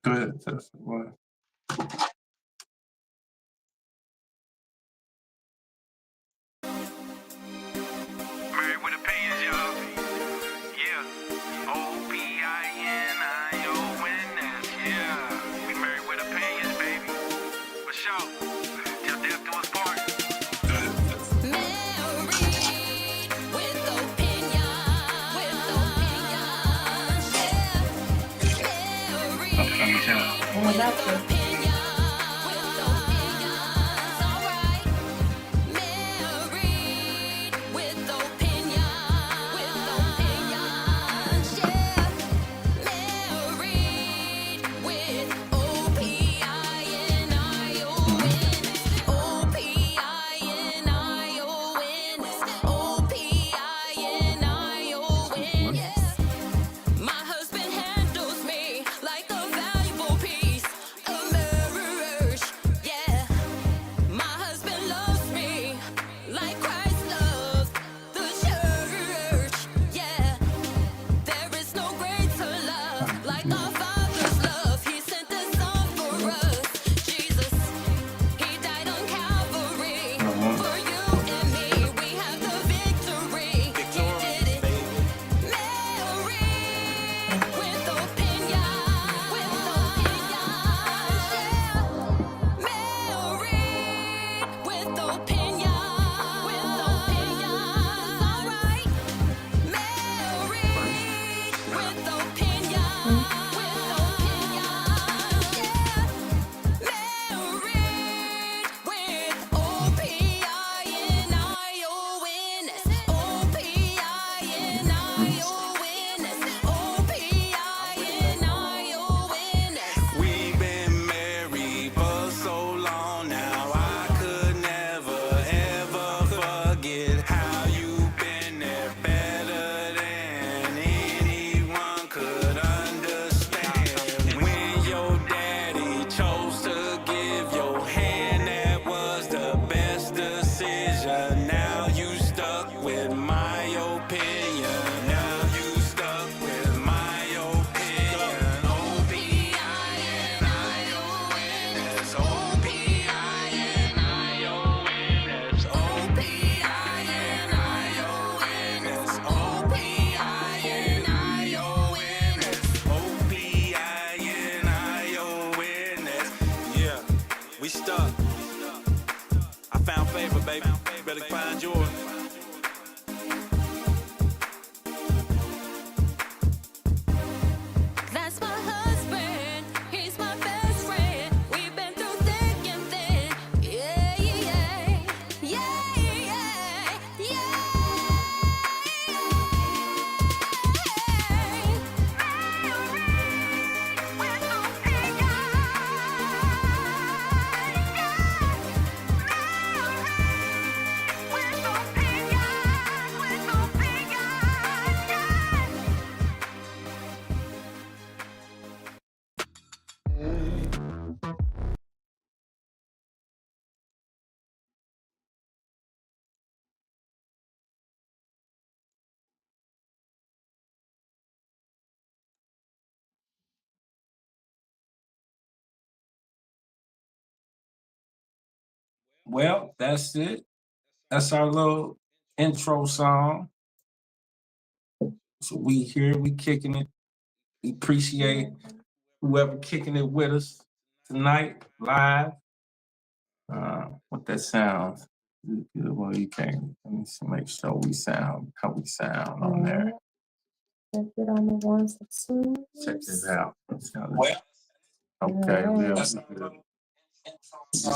Go ahead, test one. Married with opinions, y'all. Yeah. O-P-I-N-I-O-N-S. Yeah. We married with opinions, baby. For sure. Till death do us part. Go ahead, test one. Married with opinions. Yeah. I'm trying to count. Married with opinions. Alright. Married with opinions. Yeah. Married with O-P-I-N-I-O-N. O-P-I-N-I-O-N. My husband handles me like a valuable piece of marriage. Yeah. My husband loves me like Christ loves the church. Yeah. There is no greater love like our Father's love. He sent His Son for us. Jesus, He died on Calvary for you and me. We have the victory. He did it. Married with opinions. Yeah. Married with opinions. Alright. Married with opinions. Yeah. Married with O-P-I-N-I-O-N-S. O-P-I-N-I-O-N-S. O-P-I-N-I-O-N-S. We've been married for so long now. I could never, ever forget how you've been there better than anyone could understand. When your daddy chose to give your hand, that was the best decision. Now you stuck with my opinion. Now you stuck with my opinion. O-P-I-N-I-O-N-S. O-P-I-N-I-O-N-S. O-P-I-N-I-O-N-S. O-P-I-N-I-O-N-S. O-P-I-N-I-O-N-S. Yeah, we stuck. I found favor, baby. Better find yours. That's my husband. He's my best friend. We've been through thick and thin. Yeah, yeah, yeah, yeah, yeah. Married with Well, that's it. That's our little intro song. So we here, we kicking it. We appreciate whoever kicking it with us tonight, live. What that sounds. Well, you can't. Let me see, make sure we sound how we sound on there. Check it on the ones and twos. Check this out. Okay, we just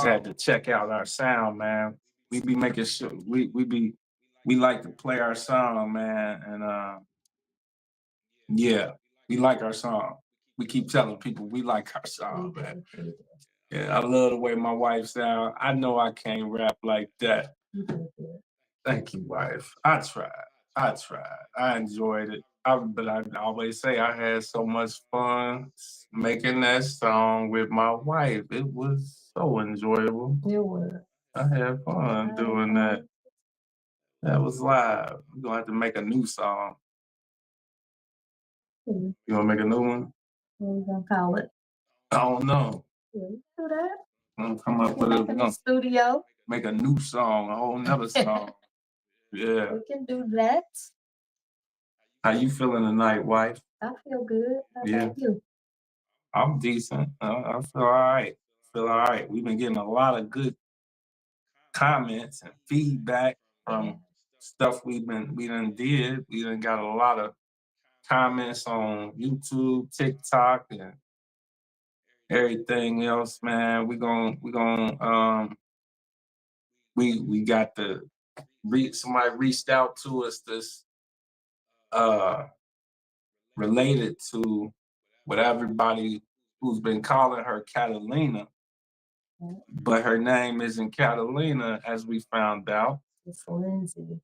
had to check out our sound, man. We be making sure we like to play our song, man, and yeah, we like our song. We keep telling people we like our song, man. Yeah, I love the way my wife sound. I know I can't rap like that. Thank you, wife. I tried. I enjoyed it. But I always say I had so much fun making that song with my wife. It was so enjoyable. It was. I had fun doing that. That was live. We're gonna have to make a new song. You wanna make a new one? What are we gonna call it? I don't know. Yeah, we can do that. I'm gonna come up We with can a, make we're a gonna studio. make a new song, a whole nother song. Yeah. We can do that. How you feeling tonight, wife? I feel good. How Yeah. about you? I'm decent. I feel all right. Feel all right. We've been getting a lot of good comments and feedback from stuff we done did. We done got a lot of comments on YouTube, TikTok, and everything else, man. We got the somebody reached out to us this uh related to what everybody who's been calling her Catalina, but her name isn't Catalina, as we found out. It's Lindsay.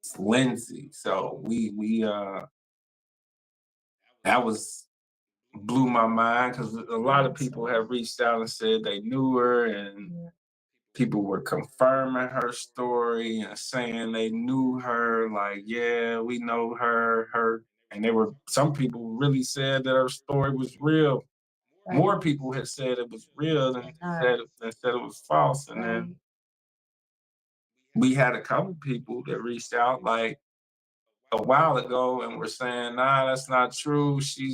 It's Lindsay. So that was blew my mind because a lot of people have reached out and said they knew her, and people were confirming her story and saying they knew her. Like, yeah, we know her, and some people really said that her story was real. Right. More people had said it was real than said it was false. And then we had a couple people that reached out like a while ago and were saying, nah, that's not true. She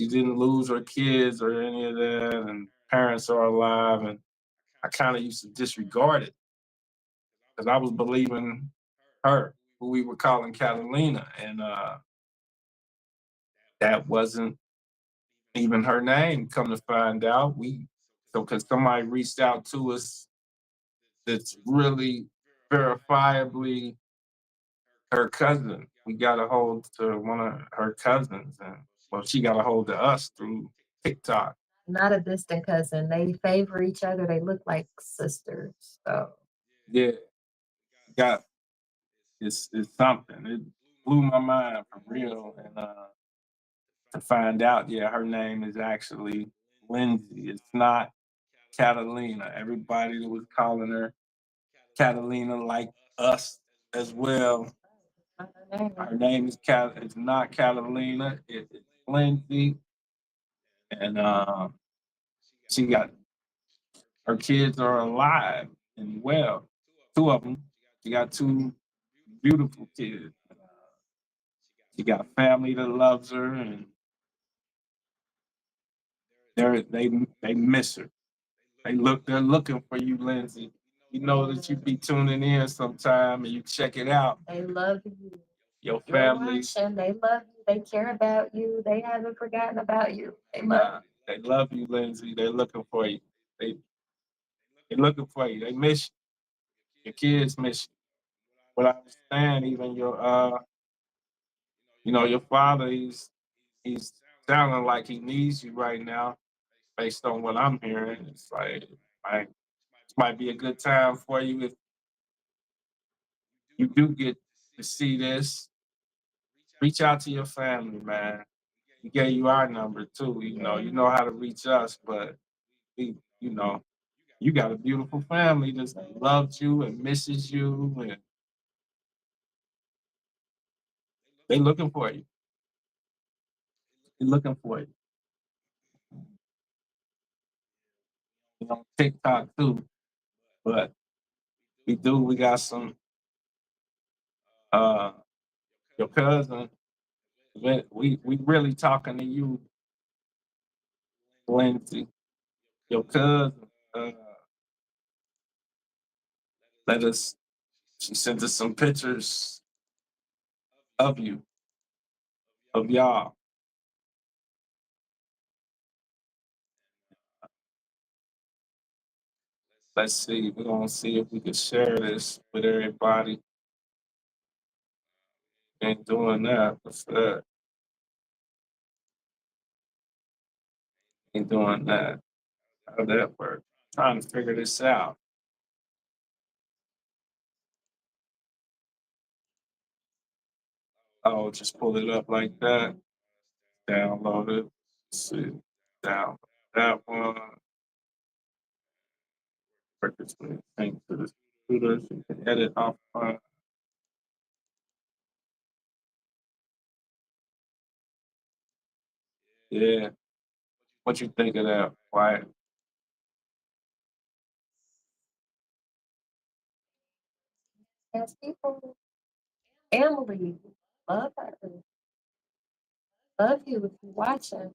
didn't lose her kids or any of that, and parents are alive. And I kind of used to disregard it because I was believing her, who we were calling Catalina, and that wasn't even her name. Come to find out, because somebody reached out to us that's really verifiably her cousin. We got a hold to one of her cousins, and well, she got a hold of us through TikTok. Not a distant cousin. They favor each other. They look like sisters. So Yeah, got it's something. It blew my mind for real, and to find out, yeah, her name is actually Lindsay. It's not Catalina. Everybody that was calling her Catalina, like us as well. Her name is It's not Catalina. It's Lindsay, and she got her kids are alive and well. Two of them. She got two beautiful kids. She got family that loves her, and they miss her. They're looking for you, Lindsay. You know that you be tuning in sometime and you check it out. they love you. Your You're families, watching. They love you. They care about you. They haven't forgotten about you. They love you. they love you, Lindsay. They're looking for you. They're looking for you. They miss you. Your kids miss you. But I understand even your father, he's sounding like he needs you right now, based on what I'm hearing. It's like this might be a good time for you if you do get to see this. Reach out to your family, man. We gave you our number too. You know how to reach us, but you know, you got a beautiful family that loves you and misses you, and they looking for you. They're looking for you. On TikTok too, but we got some uh your cousin. We really talking to you, Lindsay. Your cousin. Let us. She sent us some pictures of you, of y'all. Let's see. We're gonna see if we can share this with everybody. Ain't doing that. What's that? Ain't doing that. How'd that work? Trying to figure this out. Oh, just pull it up like that. Download it. Let's see. Download that one. Records with link to the computer so you can edit off. Yeah. What you think of that? Why? As people, family, love her, love you if you're watching.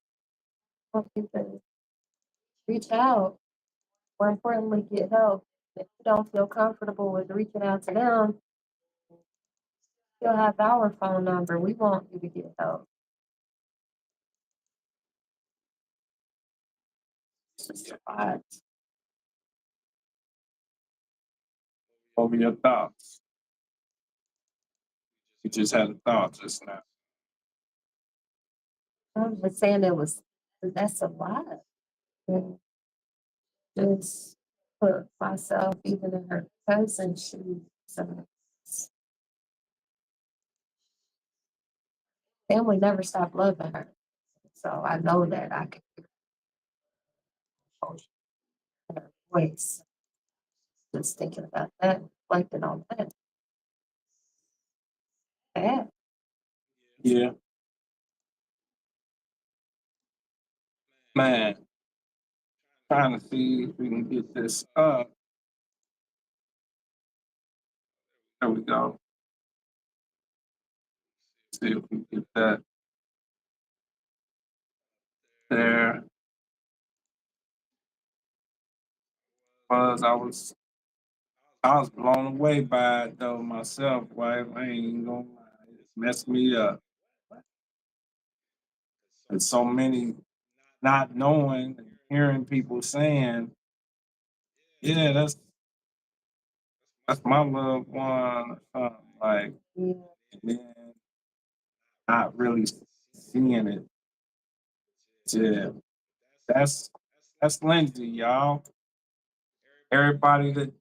Want you to reach out. More importantly, get help. If you don't feel comfortable with reaching out to them, you'll have our phone number. We want you to get help. It's just a lot. Over your thoughts. You just had a thought just now. I was saying that's a lot. And just put myself even in her cousin's shoes. So family never stopped loving her. So I know that I can control her voice. Just thinking about that, reflecting on that. Bad. Yeah. Man, trying to see if we can get this up. There we go. See if we can get that there. I was blown away by it though myself. Wife, I ain't even gonna lie. It messed me up. And so many not knowing and hearing people saying, yeah, that's my loved one or something like, Yeah. and then not really seeing it. Yeah. That's Lindsay, y'all. Everybody that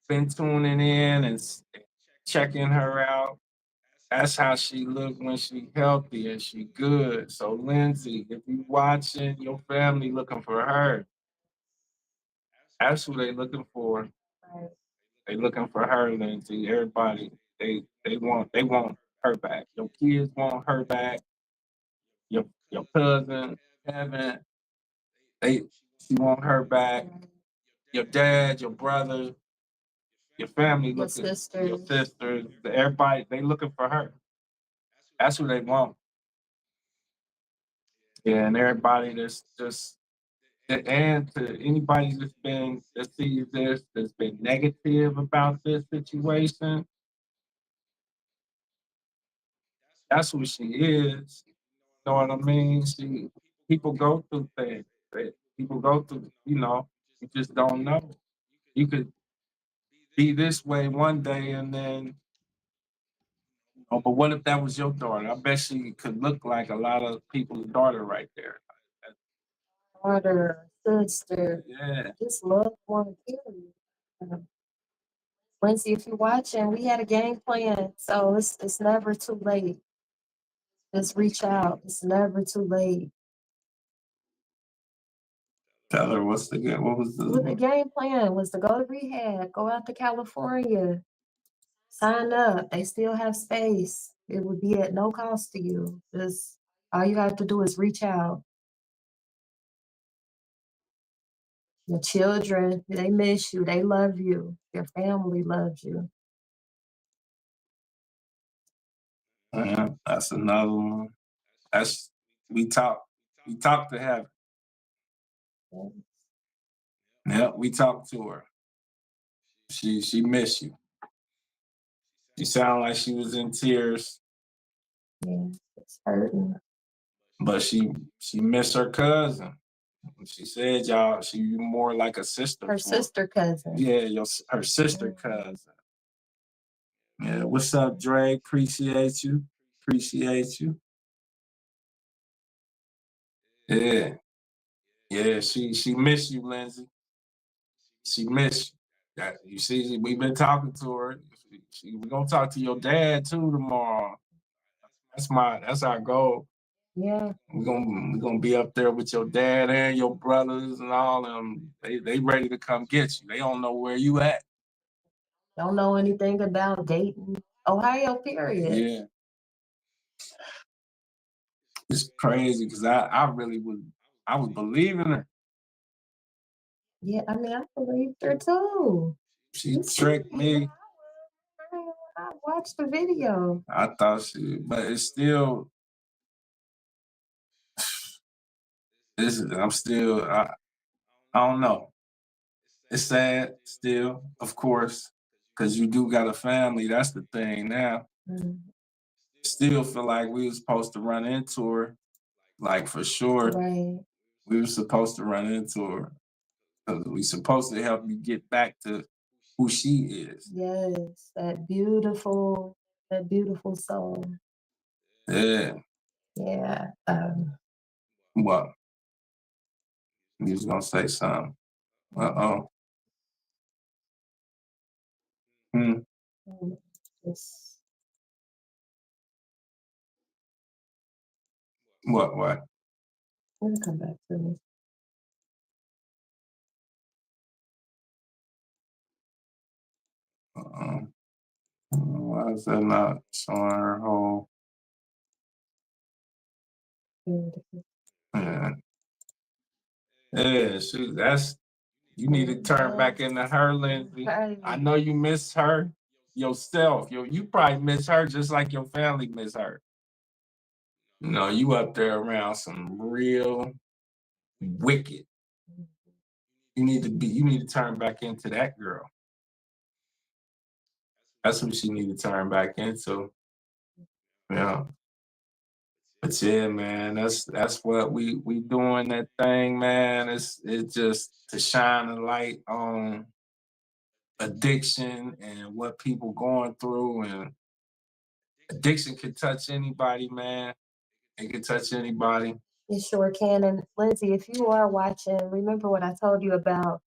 been tuning in and checking her out. That's how she look when she healthy and she good. So Lindsay, if you watching, your family looking for her. That's who they looking for. Right. They looking for her, Lindsay. Everybody, they want her back. Your kids want her back. Your cousin, Kevin, she want her back. Your dad, your brother, your family Your looking, your sisters. sisters, everybody, they looking for her. That's who they want. Yeah, and everybody that's just and to anybody that sees this that's been negative about this situation, that's who she is. You know what I mean? People go through things. People go through, you just don't know. You could be this way one day and then, but what if that was your daughter? I bet she could look like a lot of people's daughter right there. Daughter, sister, Yeah. just loved one, period. Um, Lindsay, if you're watching, we had a game plan, so it's never too late. Just reach out. It's never too late. Tell her what was The game plan was to go to rehab, go out to California, sign up. They still have space. It would be at no cost to you. Just all you have to do is reach out. Your children, they miss you. They love you. Your family loves you. That's another one. That's we talked to heaven. Yeah, we talked to her. She missed you. She sounded like she was in tears, Yeah, it's hurting. but she missed her cousin. She said she more like a sister. Her sister cousin. Yeah, her sister cousin. Yeah, what's up, Dre? Appreciate you. Appreciate you. Yeah. Yeah, she missed you, Lindsay. She missed you. You see, we've been talking to her. We're gonna talk to your dad too tomorrow. That's our goal. Yeah. We're gonna be up there with your dad and your brothers and all them. They ready to come get you. They don't know where you at. Don't know anything about Dayton, Ohio, period. Yeah. It's crazy because I really I was believing her. Yeah, I mean, I believed her too. She tricked me. I watched the video. I thought she, but it's still, I'm still, I don't know. It's sad still, of course, because you do got a family. That's the thing now. Mm, Still feel like we was supposed to run into her, like for sure. right. We were supposed to run into her. 'Cause we supposed to help you get back to who she is. Yes, that beautiful soul. Yeah. Yeah. What? You was gonna say something. Uh-oh. Hmm. Just What? it'll come back to me. Uh-oh. Why is that not showing her whole? Yeah. Yeah, you need to turn back into her, Lindsay. Right. I know you miss her yourself. You probably miss her just like your family miss her. You know, you up there around some real wicked. You need to turn back into that girl. That's what she need to turn back into. Yeah. But yeah, man, that's what we doing that thing, man. It's just to shine a light on addiction and what people going through, and addiction can touch anybody, man. It can touch anybody. It sure can. And Lindsay, if you are watching, remember what I told you about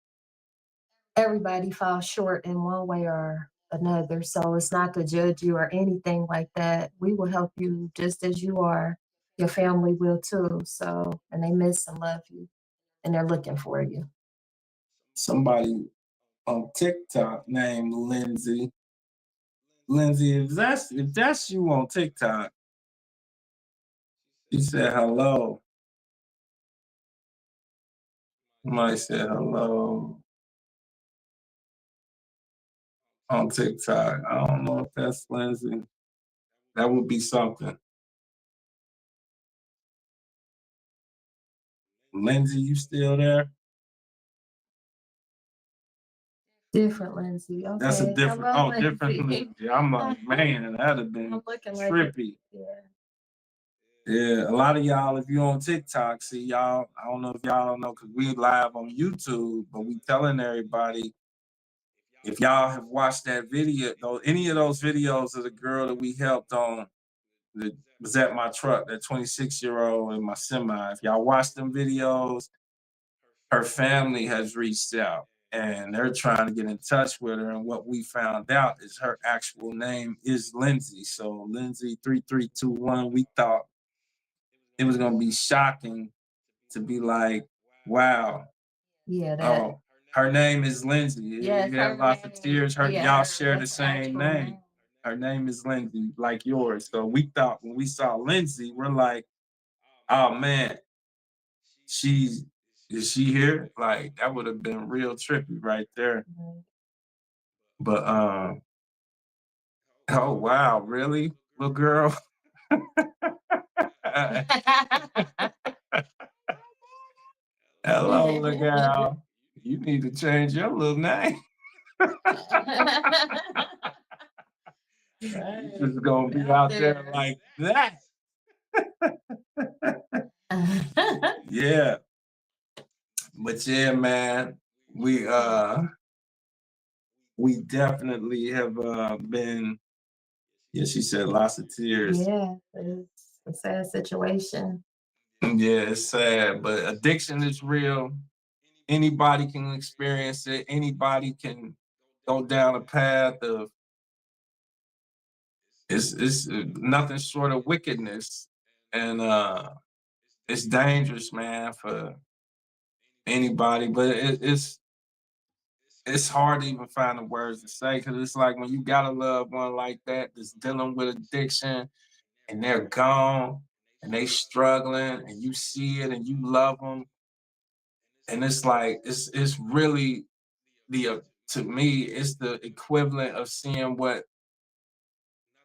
everybody falls short in one way or another. So it's not to judge you or anything like that. We will help you just as you are. Your family will too. So, and they miss and love you and they're looking for you. Somebody on TikTok named Lindsay. Lindsay, if that's you on TikTok, she said hello. Somebody said hello on TikTok. I don't know if that's Lindsay. That would be something. Lindsay, you still there? Different Lindsay. Okay. That's a different, Hello, different Lindsay. Lindsay. I'm like, man, that'd have been I'm looking like trippy. yeah. Yeah, a lot of y'all, if you on TikTok, see y'all, I don't know if y'all don't know, because we live on YouTube, but we telling everybody, if y'all have watched that video, though, any of those videos of the girl that we helped on that was at my truck, that 26-year-old in my semi, if y'all watched them videos, her family has reached out and they're trying to get in touch with her. And what we found out is her actual name is Lindsay. So Lindsay 3321, we thought it was gonna be shocking to be like, wow, Yeah, oh, her name is Lindsay. yes, You have her lots of name. tears. Yeah, Y'all share the that's same actual name. Her name is Lindsay, like yours. So we thought when we saw Lindsay, we're like, oh man, is she here? Like that would have been real trippy right there. Right. But oh wow, really, little girl? Hello, little girl. You need to change your little name. You just gonna be out there like that. Yeah. But yeah, man, we definitely have been, yeah, she said lots of tears. Yeah, it's a sad situation. Yeah, it's sad, but addiction is real. Anybody can experience it. Anybody can go down a path of it's nothing short of wickedness, and it's dangerous, man, for anybody. But it's hard to even find the words to say, because it's like when you got a loved one like that that's dealing with addiction and they're gone and and they struggling, and you see it, and you love them, and it's like it's really to me, it's the equivalent of seeing what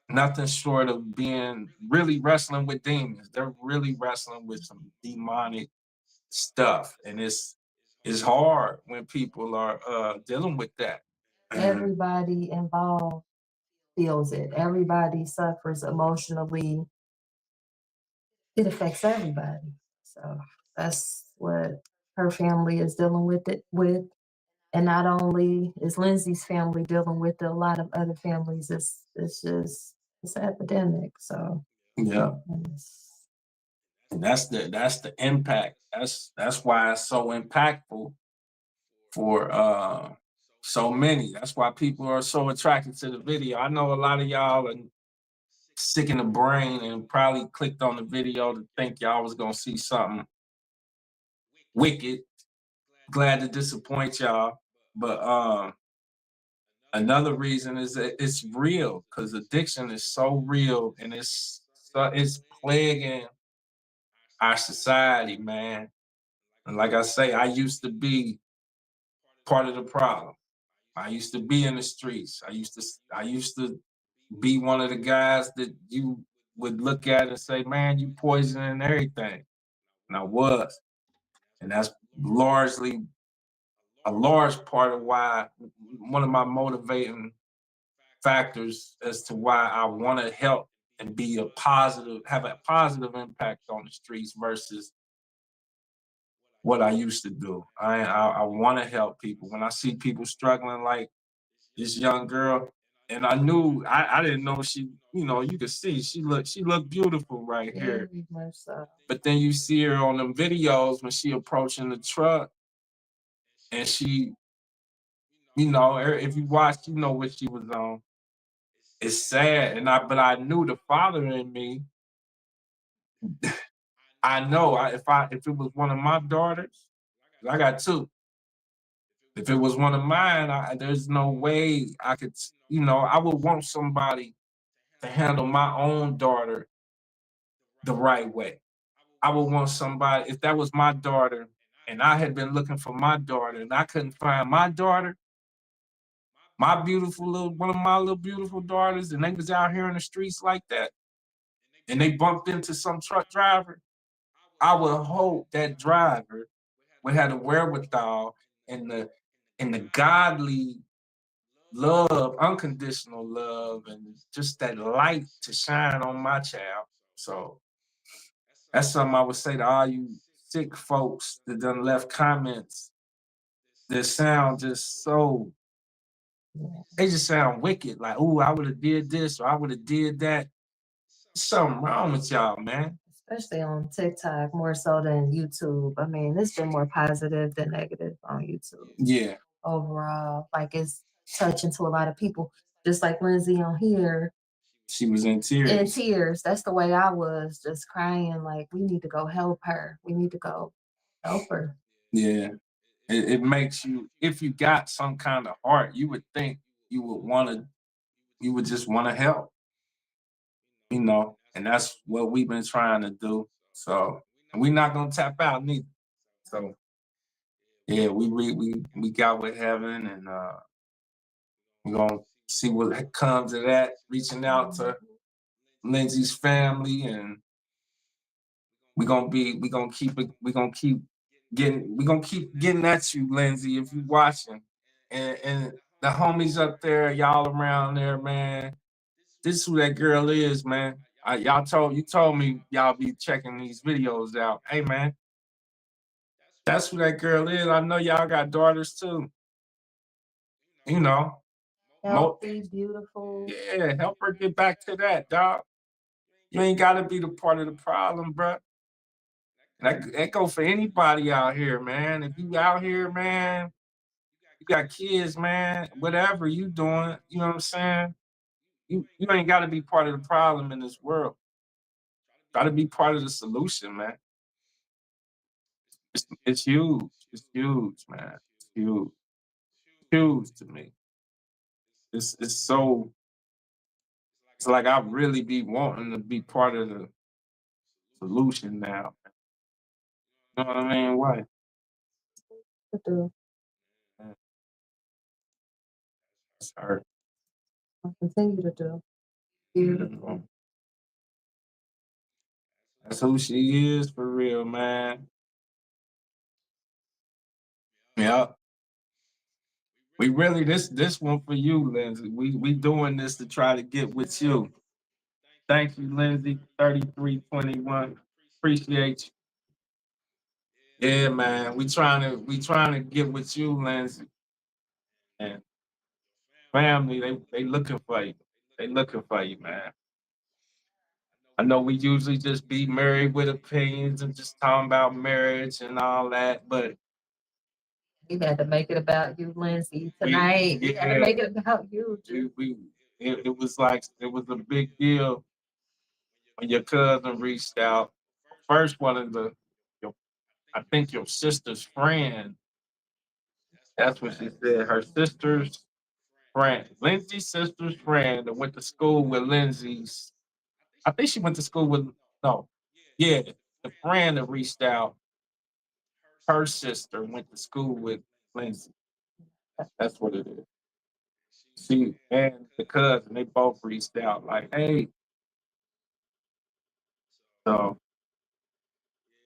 nothing short of being really wrestling with demons. They're really wrestling with some demonic stuff, and it's hard when people are dealing with that. Everybody involved feels it. Everybody suffers emotionally. It affects everybody. So that's what her family is dealing with it with. And not only is Lindsay's family dealing with it, a lot of other families, it's just it's an epidemic. So Yeah, it's- and that's the impact. That's why it's so impactful for so many. That's why people are so attracted to the video. I know a lot of y'all are sick in the brain and probably clicked on the video to think y'all was gonna see something wicked. Glad to disappoint y'all. But another reason is that it's real, because addiction is so real, and it's plaguing our society, man. And like I say, I used to be part of the problem. I used to be in the streets. I used to be one of the guys that you would look at and say, man, you poisoning everything. And I was. And that's largely a large part of why, one of my motivating factors as to why I want to help and have a positive impact on the streets versus what I used to do. I want to help people. When I see people struggling like this young girl, and I didn't know she, you could see she looked beautiful right here. very much so. But then you see her on them videos when she approaching the truck, and she, if you watch, you know what she was on. It's sad, but I knew the father in me. I know if it was one of my daughters, I got two. If it was one of mine, there's no way I could, I would want somebody to handle my own daughter the right way. I would want somebody, if that was my daughter and I had been looking for my daughter and I couldn't find my daughter, one of my little beautiful daughters, and they was out here in the streets like that, and they bumped into some truck driver, I would hope that driver would have the wherewithal and the godly love, unconditional love, and just that light to shine on my child. So that's something I would say to all you sick folks that done left comments that sound just so, they just sound wicked. Like, oh, I would have did this or I would have did that. There's something wrong with y'all, man. Especially on TikTok more so than YouTube. I mean, it's been more positive than negative on YouTube. Yeah. Overall, like it's touching to a lot of people. Just like Lindsay on here, She was in tears. in tears. That's the way I was, just crying. Like we need to go help her. We need to go help her. Yeah. It makes you, if you got some kind of heart, you would think you would just want to help, and that's what we've been trying to do. So, and we're not gonna tap out neither. So, yeah, we got with heaven, and we're gonna see what comes of that. Reaching out to Lindsay's family, and we're gonna keep getting at you, Lindsay, if you watching. And the homies up there, y'all around there, man. This is who that girl is, man. You told me y'all be checking these videos out. Hey, man, that's who that girl is. I know y'all got daughters too. You know, Healthy, beautiful. yeah, help her get back to that, dog. You ain't gotta be the part of the problem, bro. That go for anybody out here, man. If you out here, man, you got kids, man, whatever you doing, you know what I'm saying? You ain't gotta be part of the problem in this world. Gotta be part of the solution, man. It's huge. It's huge, man. It's huge. Huge to me. It's so, it's like I really be wanting to be part of solution now. You know what I mean? Why? To do. That's her. I'll continue to do. Beautiful. Mhm. That's who she is for real, man. Yeah. We really this one for you, Lindsay. We doing this to try to get with you. Thank you, Lindsay. 3321. Appreciate you. Yeah, man. We trying to get with you, Lindsay. And family, they looking for you. They looking for you, man. I know we usually just be married with opinions and just talking about marriage and all that, but You had to make it about you, Lindsay. we Tonight, you had to yeah, make it about you. we it was like it was a big deal when your cousin reached out. First one of your I think your sister's friend. That's what she said. Her sister's friend, Lindsay's sister's friend that went to school with Lindsay's. I think she went to school with no, yeah, the friend that reached out. Her sister went to school with Lindsay. That's what it is. She and the cousin, they both reached out like, hey, so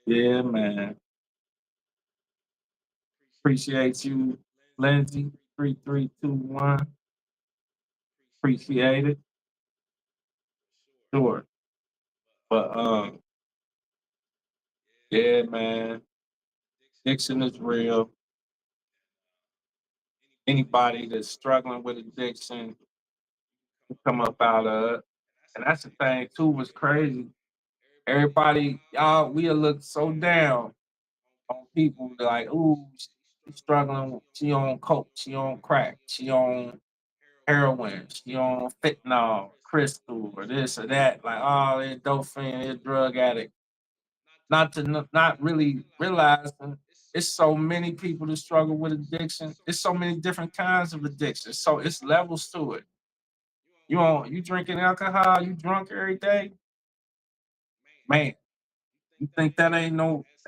yeah, man. Appreciate you, Lindsay. 3321. Appreciate it. Sure. But yeah, man. Addiction is real. Anybody that's struggling with addiction can come up out of it. And that's the thing too, was crazy. Everybody, y'all, we look so down on people like, ooh, she's struggling. She on coke, she on crack, she on heroin, she on fentanyl, crystal, or this or that. Like, oh, they're dopamine, they're drug addict. Not really realizing it's so many people that struggle with addiction. It's so many different kinds of addiction. So it's levels to it. You drinking alcohol, you drunk every day, man. You think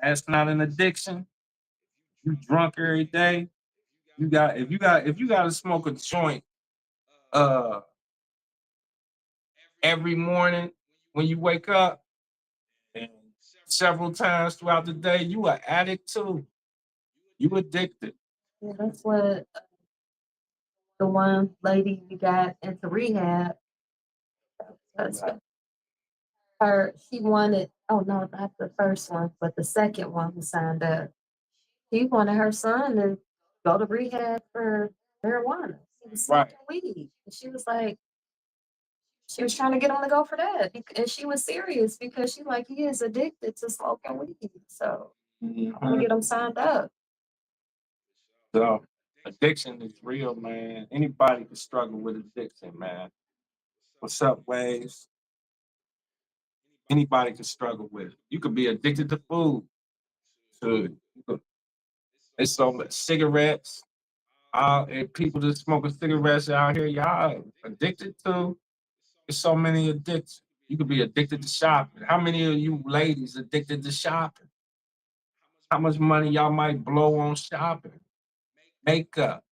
that's not an addiction? You drunk every day. If you got to smoke a joint uh every morning when you wake up and several times throughout the day, you are addict too. You addicted. Yeah, that's what the one lady we got into rehab. That's her. She wanted. Oh no, not the first one, but the second one who signed up. She wanted her son to go to rehab for marijuana. He was Right. smoking weed. And she was like, she was trying to get him to go for that. And she was serious because she like, he is addicted to smoking weed. So I want to Mhm. get him signed up. So addiction is real, man. Anybody can struggle with addiction, man. What's up, Waves? Anybody can struggle with it. You could be addicted to food. So it's so much cigarettes. And people that smoking cigarettes out here, y'all addicted to. There's so many addictions. You could be addicted to shopping. How many of you ladies addicted to shopping? How much money y'all might blow on shopping? Makeup,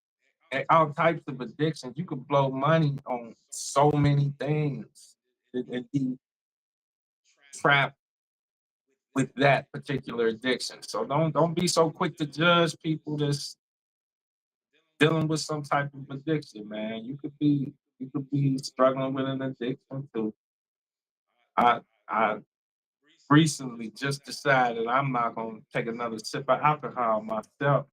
and all types of addictions. You could blow money on so many things and be trapped with that particular addiction. So don't be so quick to judge people that's dealing with some type of addiction, man. You could be struggling with an addiction too. I recently just decided I'm not gonna take another sip of alcohol myself.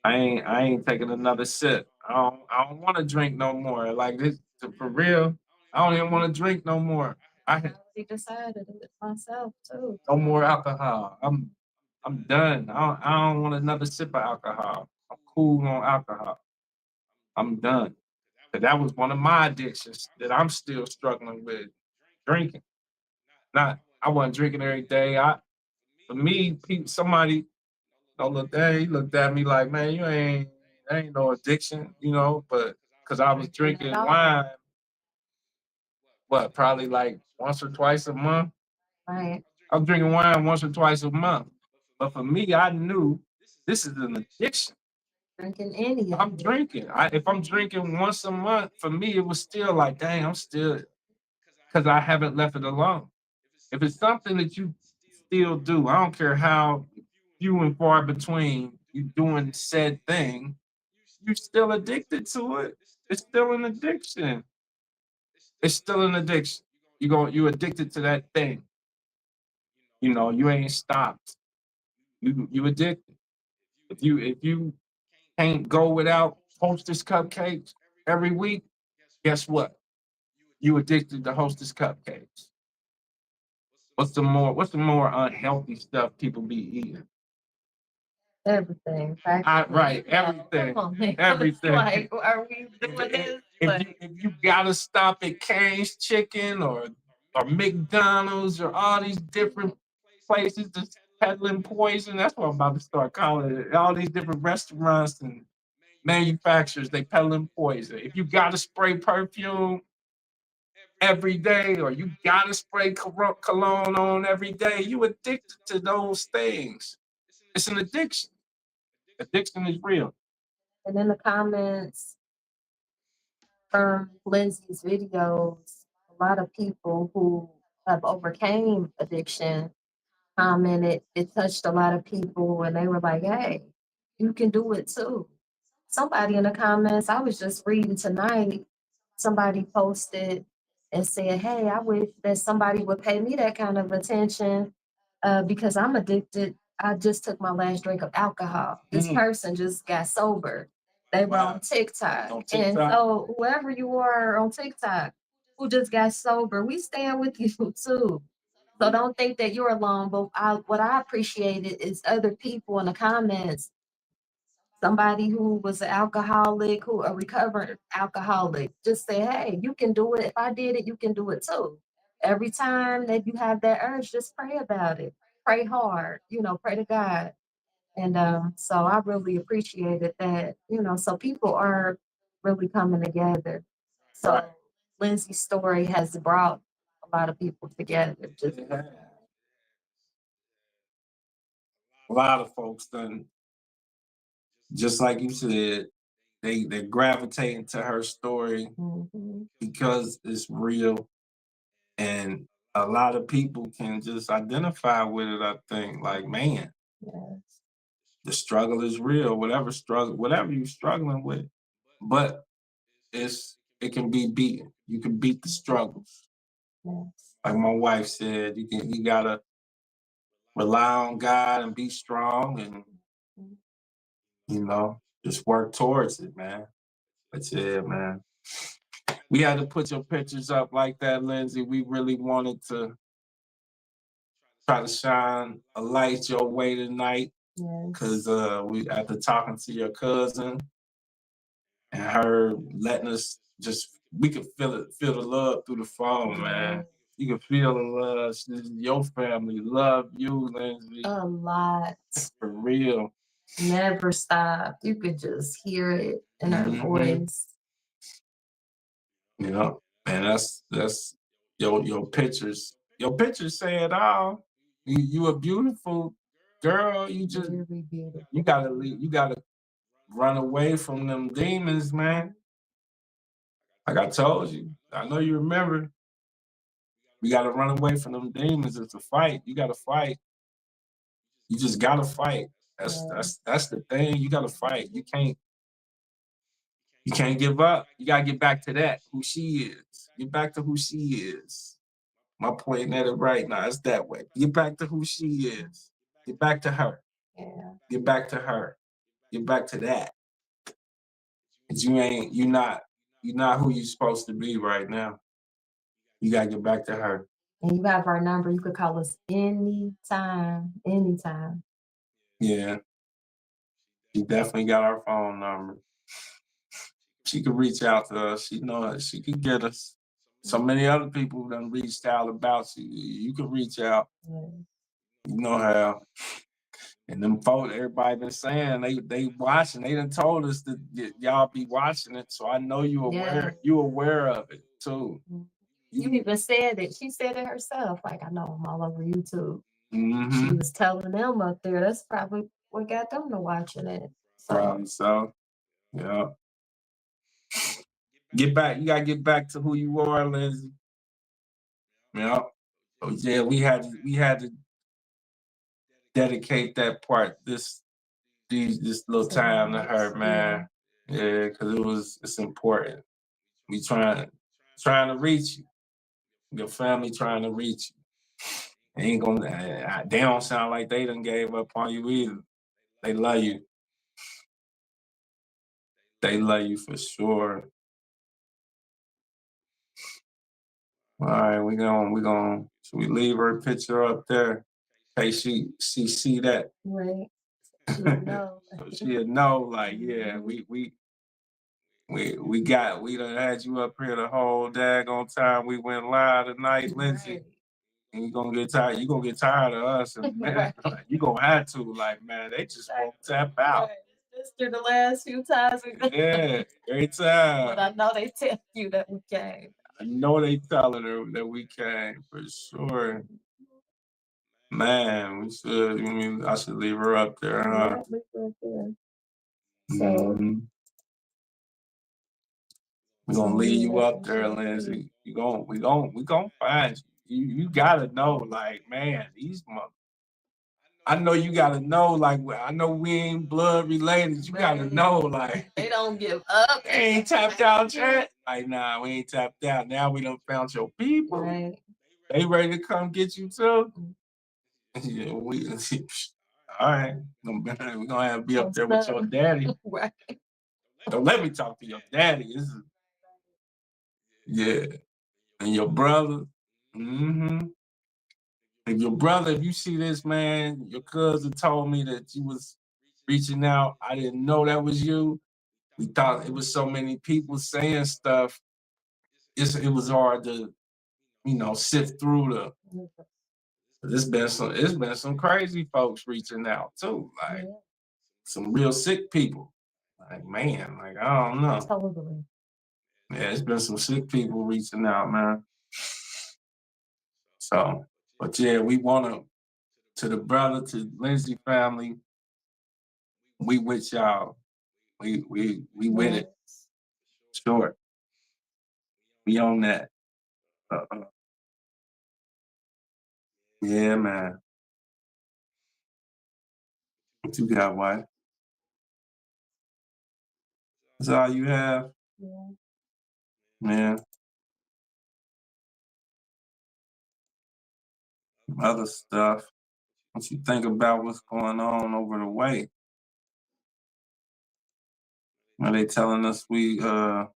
I ain't taking another sip. I don't want to drink no more. Like this for real. I don't even want to drink no more. I already decided it myself too. No more alcohol. I'm done. I don't want another sip of alcohol. I'm cool on alcohol. I'm done. 'Cause that was one of my addictions that I'm still struggling with. Drinking. Not I wasn't drinking every day. For me, somebody he looked at me like, man, ain't no addiction, but because I was drinking wine, what, probably like once or twice a month. Right. I'm drinking wine once or twice a month. But for me, I knew this is an addiction. Drinking any of I'm it. drinking. If I'm drinking once a month, for me, it was still like, dang, I'm still, because I haven't left it alone. If it's something that you still do, I don't care how few and far between you doing said thing, you're still addicted to it. It's still an addiction. It's still an addiction. You addicted to that thing. You know, you ain't stopped. You addicted. If you can't go without Hostess cupcakes every week, guess what? You addicted to Hostess cupcakes. What's the more unhealthy stuff people be eating? Everything. Right, everything. Come on, man. Everything. Like, are we doing this? If you gotta stop at Cane's Chicken or McDonald's or all these different places that's peddling poison, that's what I'm about to start calling it. All these different restaurants and manufacturers, they peddling poison. If you gotta spray perfume every day or you gotta spray cologne on every day, you addicted to those things. It's an addiction. Addiction is real. And in the comments from Lindsay's videos, a lot of people who have overcame addiction commented, it touched a lot of people and they were like, hey, you can do it too. Somebody in the comments, I was just reading tonight, somebody posted and said, hey, I wish that somebody would pay me that kind of attention because I'm addicted. I just took my last drink of alcohol. This person just got sober. They were on TikTok. And so whoever you are on TikTok who just got sober, we stand with you too. So don't think that you're alone. But what I appreciated is other people in the comments, somebody who was an alcoholic, who a recovering alcoholic, just say, hey, you can do it. If I did it, you can do it too. Every time that you have that urge, just pray about it. Pray hard, pray to God. And so I really appreciated that, so people are really coming together. So Right. Lindsay's story has brought a lot of people together. A lot of folks done, just like you said, they're gravitating to her story Mhm. because it's real, and a lot of people can just identify with it. I think, like, man, Yes. the struggle is real. Whatever you're struggling with, but it can be beaten. You can beat the struggles. Yes. Like my wife said, you gotta rely on God and be strong, and just work towards it, man. That's it, man. We had to put your pictures up like that, Lindsay. We really wanted to try to shine a light your way tonight, because we after talking to your cousin and her letting us we could feel the love through the phone, man. You can feel the love. Your family love you, Lindsay. A lot. For real. Never stopped. You could just hear it in her voice. And that's your pictures. Your pictures say it all. You a beautiful girl. You just Really beautiful. you gotta leave. You gotta run away from them demons, man. Like I told you, I know you remember. We gotta run away from them demons. It's a fight. You gotta fight. You just gotta fight. That's the thing. You gotta fight. You can't give up. You gotta get back to that, who she is. Get back to who she is. My point at it right now. It's that way. Get back to who she is. Get back to her. Yeah. Get back to her. Get back to that. Cause you're not who you're supposed to be right now. You gotta get back to her. And you have our number. You could call us anytime. Anytime. Yeah. She definitely got our phone number. She could reach out to us. She knows she could get us. So many other people done reached out about you. You can reach out. Yeah. You know how. And them folks, everybody been saying they watching. They done told us that y'all be watching it. So I know you aware. Yeah. You aware of it too. You even said it. She said it herself. Like, I know I'm all over YouTube. She Mm-hmm. was telling them up there. That's probably what got them to watching it. Probably so. Yeah. Get back. You gotta get back to who you are, Lindsay. Yeah. So yeah, we had to dedicate that part this little time to her, man. Yeah, because it's important. We trying to reach you. Your family trying to reach you. Ain't gonna. They don't sound like they done gave up on you either. They love you. They love you for sure. All right, we gonna. Should we leave her picture up there? Hey, she see that. Right. She'll know. So she'll know. Like, yeah, we done had you up here the whole daggone time we went live tonight, Lindsay. Right. And you gonna get tired. You gonna get tired of us, and man, Right. like, you gonna have to. Like, man, they just won't tap out. Right. Just through the last few times we Yeah, every time. But I know they tell you that we came. I know they telling her that we came for sure. Man, we should. I mean, I should leave her up there, huh? Yeah, leave her up there. So Mhm. We're gonna leave you up there, Lindsay. We gonna find you. You gotta know, like, man, these mother. I know you gotta know, like, I know we ain't blood related. You gotta know, like, they don't give up. they ain't tapped out yet. Like, nah, we ain't tapped out. Now we done found your people. Right. They ready to come get you too. Yeah, all right. We're gonna have to be up there with your daddy. Right. Don't let me talk to your daddy. Yeah. And your brother. Mm-hmm. And your brother, if you see this, man, your cousin told me that you was reaching out. I didn't know that was you. We thought it was so many people saying stuff. It was hard to, sift through it's been some crazy folks reaching out too. Like some real sick people. Like, man, like, I don't know. Totally. Yeah, it's been some sick people reaching out, man. So, but yeah, we want to the brother, to Lindsay family, we with y'all. We with it. Sure. We on that. Yeah, man. What you got, wife? That's all you have? Yeah. Yeah. Other stuff. What you think about what's going on over the way? Are they telling us that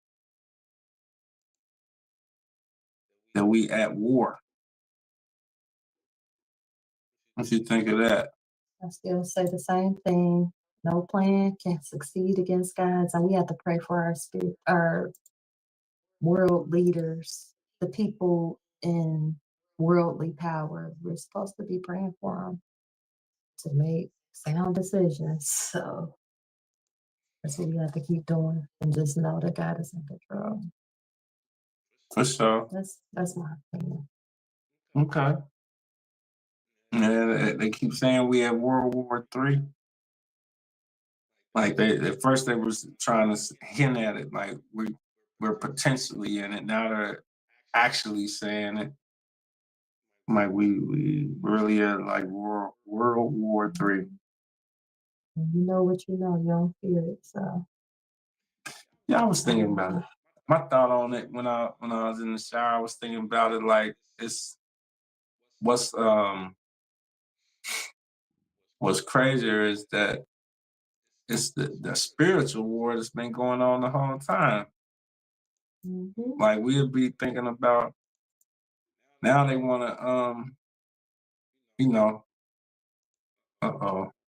we at war? What you think of that? I still say the same thing. No plan can succeed against God's, and we have to pray for our world leaders, the people in worldly power. We're supposed to be praying for them to make sound decisions. So that's what we have to keep doing, and just know that God is in control. For sure. That's my opinion. Okay. Yeah, they keep saying we at World War III. Like at first they was trying to hint at it, like we're potentially in it. Now they're actually saying it. Like we really are like World War III. And you know what you know, you don't fear it. So Yeah, I was thinking about it. My thought on it when I was in the shower, I was thinking about it like it's what's crazier is that it's the spiritual war that's been going on the whole time. Like we'll be thinking about now they want to I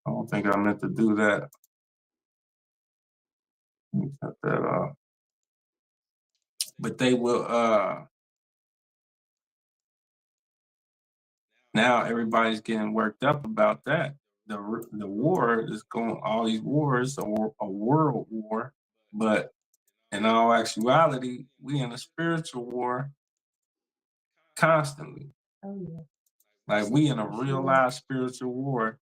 don't think I meant to do that. Let me cut that off. But they will now everybody's getting worked up about that. The war is going, all these wars are a world war, but in all actuality, we in a spiritual war. constantly. Oh, yeah. Like we in a real live spiritual war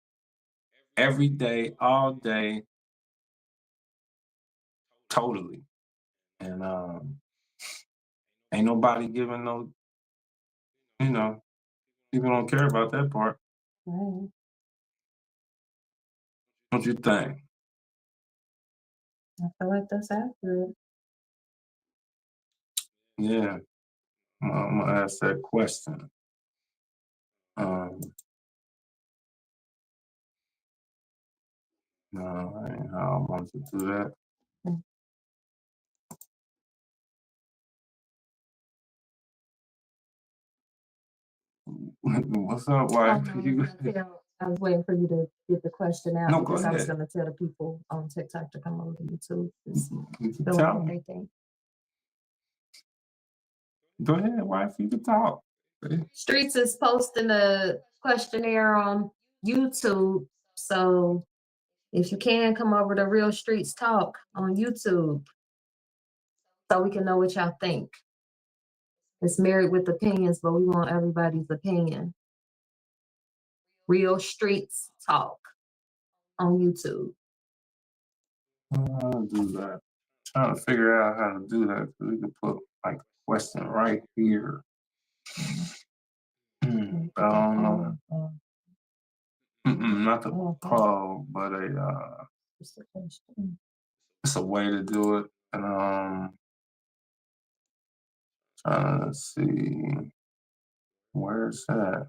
every day, all day, totally. And ain't nobody giving no, people don't care about that part. Right. What you think? I feel like that's accurate. Yeah. I'm gonna ask that question. No, I ain't how I want to do that. What's up, wife? I was waiting for you to get the question out No, go because I was ahead. going to tell the people on TikTok to come over to YouTube to see You can feel tell what me. they think. Go ahead, wife. You can talk. Streets is posting a questionnaire on YouTube. So if you can come over to Real Streets Talk on YouTube so we can know what y'all think. It's Married with Opinions, but we want everybody's opinion. Real Streets Talk on YouTube. How to do that? Trying to figure out how to do that. So we can put like a question right here. But I don't know. Not the poll, but it's a way to do it. And trying to see where's that.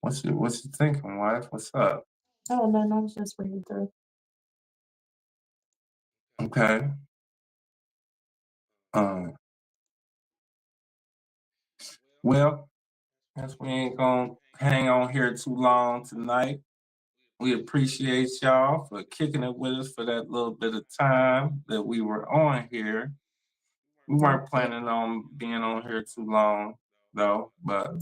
What's you thinking, wife? What's up? Oh, no, I was just reading through. Okay. Well, guess we ain't gonna hang on here too long tonight. We appreciate y'all for kicking it with us for that little bit of time that we were on here. We weren't planning on being on here too long though, but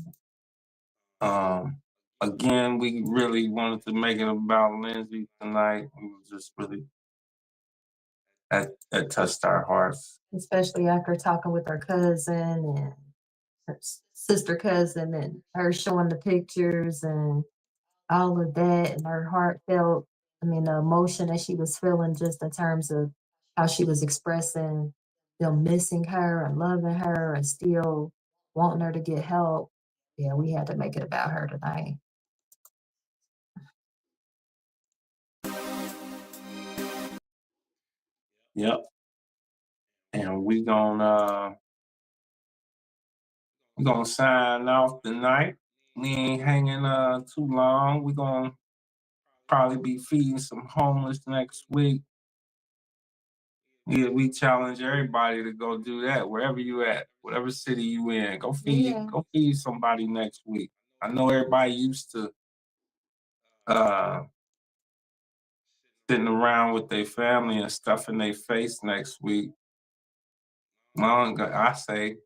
again, we really wanted to make it about Lindsay tonight. We was just really that touched our hearts. Especially after talking with her cousin and her sister cousin and her showing the pictures and all of that and her heartfelt, the emotion that she was feeling just in terms of how she was expressing them missing her and loving her and still wanting her to get help. Yeah, we had to make it about her tonight. Yep. And we're gonna sign off tonight. We ain't hanging too long. We're gonna probably be feeding some homeless next week. Yeah, we challenge everybody to go do that wherever you at, whatever city you in. Go feed somebody next week. I know everybody used to sitting around with their family and stuffing their face next week. I say,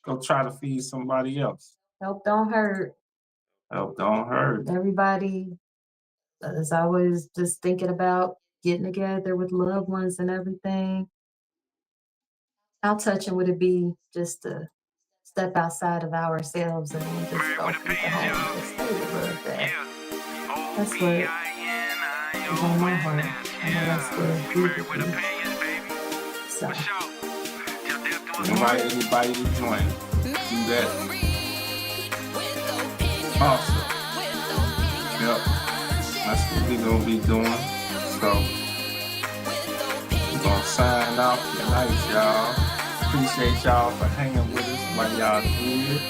go try to feed somebody else. Help don't hurt. Help don't hurt. Everybody is always just thinking about getting together with loved ones and everything. How touching would it be just to step outside of ourselves and just go feed the homeless? I would love that. That's what is on my heart. I know that's what we would do. So. Invite anybody to join. Do that. Awesome. Yep. That's what we're gonna be doing. So we're gonna sign off tonight, y'all. Appreciate y'all for hanging with us while y'all here.